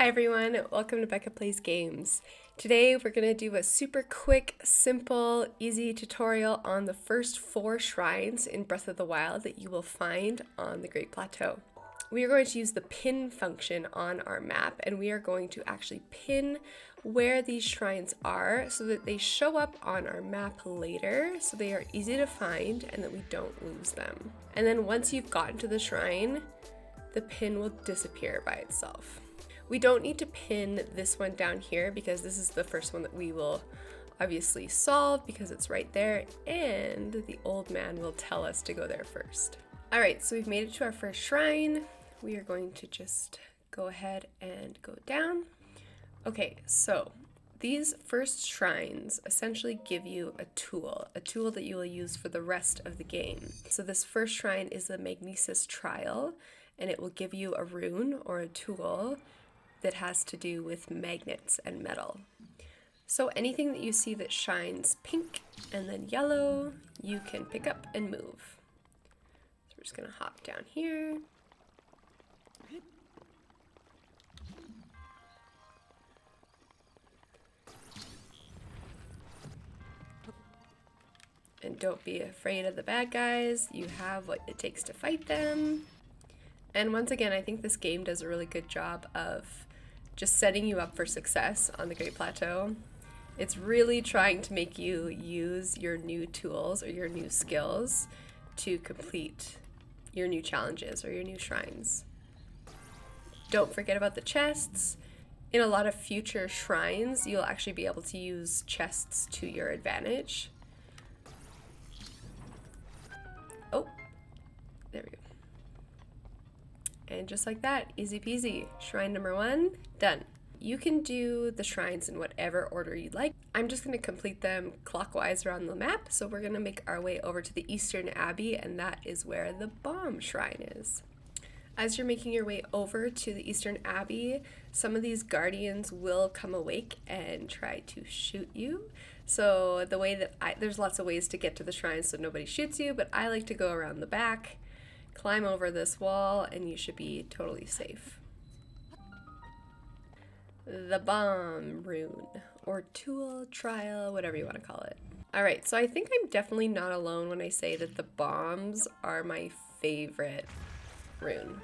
Hi everyone, welcome to Becca Plays Games. Today we're going to do a super quick, simple, easy tutorial on the first 4 shrines in Breath of the Wild that you will find on the Great Plateau. We are going to use the pin function on our map, and we are going to actually pin where these shrines are so that they show up on our map later, so they are easy to find and that we don't lose them. And then once you've gotten to the shrine, the pin will disappear by itself. We don't need to pin this one down here because this is the first one that we will obviously solve because it's right there, and the old man will tell us to go there first. Alright, so we've made it to our first shrine. We are going to just go ahead and go down. Okay, so these first shrines essentially give you a tool that you will use for the rest of the game. So this first shrine is the Magnesis Trial, and it will give you a rune or a tool that has to do with magnets and metal. So anything that you see that shines pink and then yellow, you can pick up and move. So we're just gonna hop down here. And don't be afraid of the bad guys. You have what it takes to fight them. And once again, I think this game does a really good job of just setting you up for success on the Great Plateau. It's really trying to make you use your new tools or your new skills to complete your new challenges or your new shrines. Don't forget about the chests. In a lot of future shrines, you'll actually be able to use chests to your advantage. Oh, there we go. And just like that, easy peasy. Shrine number 1, done. You can do the shrines in whatever order you'd like. I'm just going to complete them clockwise around the map, so we're going to make our way over to the Eastern Abbey, and that is where the bomb shrine is. As you're making your way over to the Eastern Abbey, some of these guardians will come awake and try to shoot you. So the way that there's lots of ways to get to the shrine so nobody shoots you, but I like to go around the back, climb over this wall, and you should be totally safe. The bomb rune, or tool, trial, whatever you want to call it. Alright, so I think I'm definitely not alone when I say that the bombs are my favorite rune.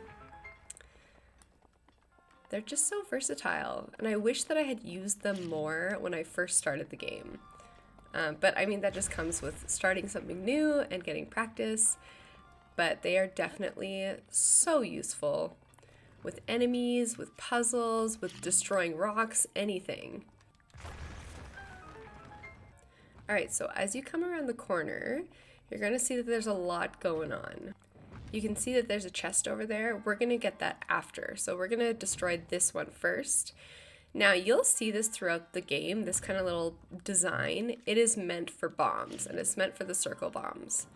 They're just so versatile, and I wish that I had used them more when I first started the game. But I mean, that just comes with starting something new and getting practice. But they are definitely so useful with enemies, with puzzles, with destroying rocks, anything. Alright, so as you come around the corner, you're going to see that there's a lot going on. You can see that there's a chest over there. We're going to get that after, so we're going to destroy this one first. Now, you'll see this throughout the game, this kind of little design. It is meant for bombs, and it's meant for the circle bombs.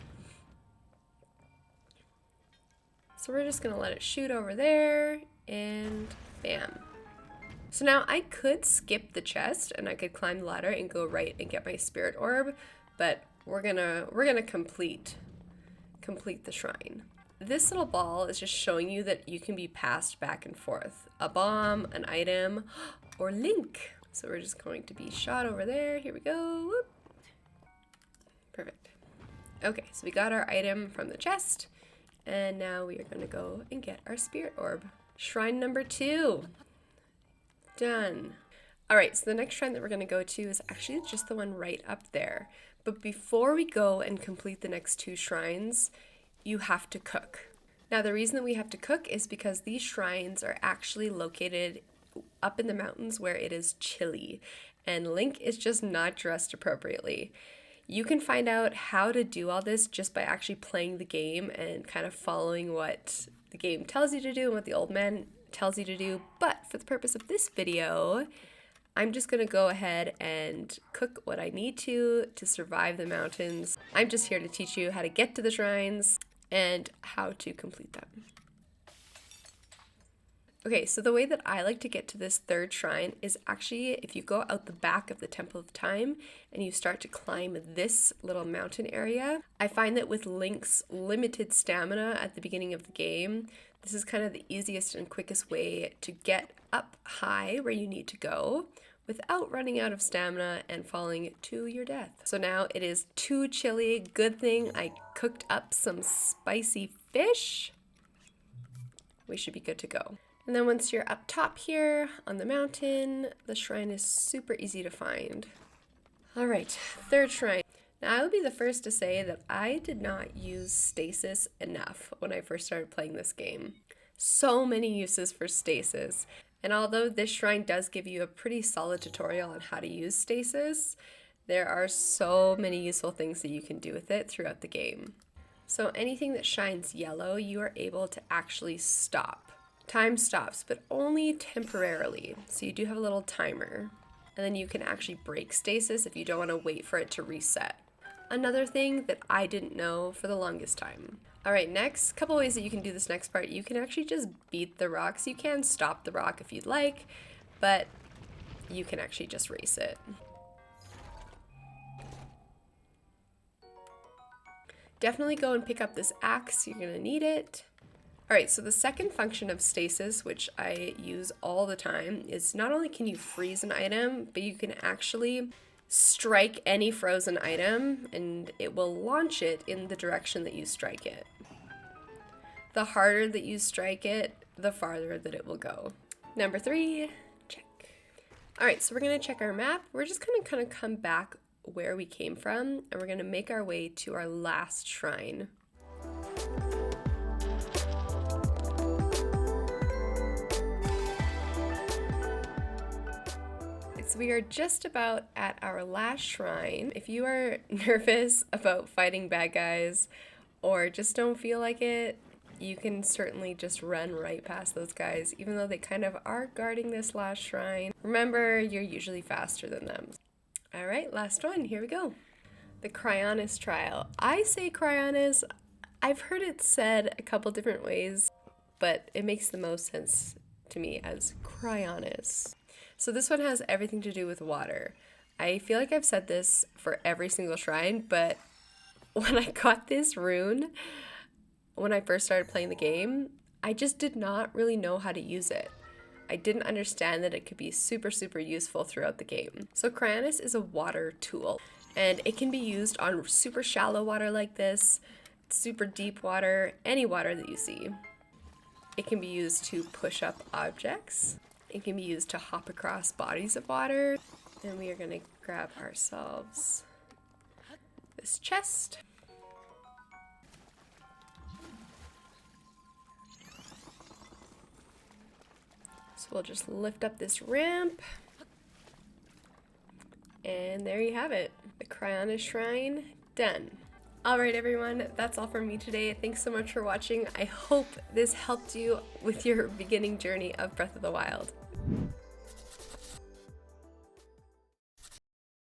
So we're just gonna let it shoot over there, and bam. So now I could skip the chest and I could climb the ladder and go right and get my spirit orb, but we're gonna complete the shrine. This little ball is just showing you that you can be passed back and forth. A bomb, an item, or Link. So we're just going to be shot over there. Here we go. Whoop. Perfect. Okay, so we got our item from the chest. And now we are going to go and get our spirit orb. Shrine number 2. Done. Alright, so the next shrine that we're going to go to is actually just the one right up there. But before we go and complete the next 2 shrines, you have to cook. Now the reason that we have to cook is because these shrines are actually located up in the mountains where it is chilly. And Link is just not dressed appropriately. You can find out how to do all this just by actually playing the game and kind of following what the game tells you to do and what the old man tells you to do. But for the purpose of this video, I'm just going to go ahead and cook what I need to survive the mountains. I'm just here to teach you how to get to the shrines and how to complete them. Okay, so the way that I like to get to this 3rd shrine is actually if you go out the back of the Temple of Time and you start to climb this little mountain area. I find that with Link's limited stamina at the beginning of the game, This is kind of the easiest and quickest way to get up high where you need to go without running out of stamina and falling to your death. So now it is too chilly. Good thing I cooked up some spicy fish. We should be good to go. And then once you're up top here on the mountain, the shrine is super easy to find. All right, third shrine. Now I will be the first to say that I did not use stasis enough when I first started playing this game. So many uses for stasis. And although this shrine does give you a pretty solid tutorial on how to use stasis, there are so many useful things that you can do with it throughout the game. So anything that shines yellow, you are able to actually stop. Time stops, but only temporarily. So you do have a little timer. And then you can actually break stasis if you don't want to wait for it to reset. Another thing that I didn't know for the longest time. All right, next, couple ways that you can do this next part. You can actually just beat the rocks. You can stop the rock if you'd like, but you can actually just race it. Definitely go and pick up this axe. You're gonna need it. All right, so the second function of stasis, which I use all the time, is not only can you freeze an item, but you can actually strike any frozen item and it will launch it in the direction that you strike it. The harder that you strike it, the farther that it will go. Number 3, check. All right, so we're gonna check our map. We're just gonna kind of come back where we came from and we're gonna make our way to our last shrine. So we are just about at our last shrine. If you are nervous about fighting bad guys or just don't feel like it, you can certainly just run right past those guys, even though they kind of are guarding this last shrine. Remember, you're usually faster than them. All right, last one, here we go. The Cryonis trial. I say Cryonis. I've heard it said a couple different ways, but it makes the most sense to me as Cryonis. So this one has everything to do with water. I feel like I've said this for every single shrine, but when I got this rune, when I first started playing the game, I just did not really know how to use it. I didn't understand that it could be super, super useful throughout the game. So Cryonis is a water tool, and it can be used on super shallow water like this, super deep water, any water that you see. It can be used to push up objects. It can be used to hop across bodies of water. And we are gonna grab ourselves this chest. So we'll just lift up this ramp. And there you have it. The Cryonis Shrine, done. Alright everyone, that's all from me today. Thanks so much for watching. I hope this helped you with your beginning journey of Breath of the Wild.